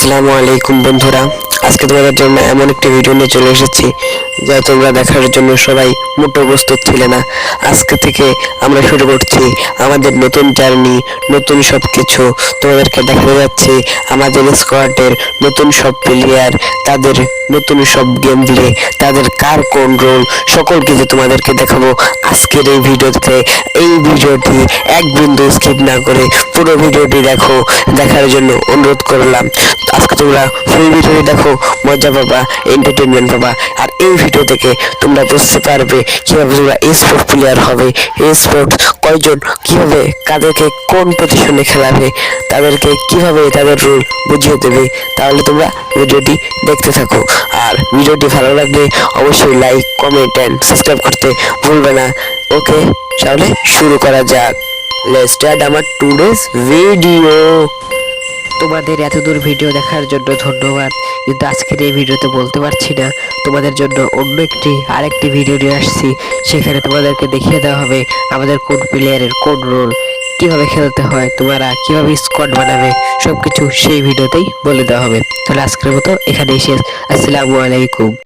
আসসালামু আলাইকুম বন্ধুরা, আজকে তোমাদের জন্য এমন একটি ভিডিও নিয়ে চলে এসেছি যা তোমরা দেখার জন্য সবাই মোটেও প্রস্তুত ছিলে না। আজকে থেকে আমরা শুরু করছি আমাদের নতুন জার্নি, নতুন সব কিছু তোমাদেরকে দেখাতে যাচ্ছি। আমাদের স্কোয়াডের নতুন সব প্লেয়ার, তাদের নতুন সব গেম প্লে, তাদের কার কোন রোল, সকল কিছু তোমাদেরকে দেখাবো আজকের এই ভিডিওতে। এই ভিডিওটি এক বিন্দু স্কিপ না করে পুরো ভিডিওটি দেখো, দেখার জন্য অনুরোধ করলাম। আজকে তোমরা ফুল ভিডিওটি দেখো, মজা পাবা, এন্টারটেনমেন্ট পাবা। আর এই ভিডিও থেকে তোমরা বুঝতে পারবে কিভাবে তোমরা স্পোর্ট প্লেয়ার হবে, স্পোর্ট কয়জন, কিভাবে কাদেরকে কোন পজিশনে খেলাবে, তাদেরকে কিভাবে তাদের রোল বুঝিয়ে দেবে। তাহলে তোমরা ভিডিওটি দেখতে থাকো। আর ভিডিওটি ভালো লাগলে অবশ্যই লাইক, কমেন্ট এন্ড সাবস্ক্রাইব করতে ভুলবে না। ওকে, তাহলে শুরু করা যাক। লেটস স্টার্ট আমার টুডেস ভিডিও। তোমাদের এতদূর ভিডিও দেখার জন্য ধন্যবাদ, কিন্তু আজকের এই ভিডিওতে বলতে পারছি না। তোমাদের জন্য অন্য আরেকটি ভিডিও নিয়ে আসছি। সেখানে তোমাদেরকে দেখিয়ে দেওয়া হবে আমাদের কোন প্লেয়ারের কোন রোল, কিভাবে খেলতে হয়, তোমরা কিভাবে স্কোয়াড বানাবে, সবকিছু সেই ভিডিওতেই বলে দেওয়া হবে। তাহলে আজকের মতো এখানেই শেষ। আসসালামু আলাইকুম।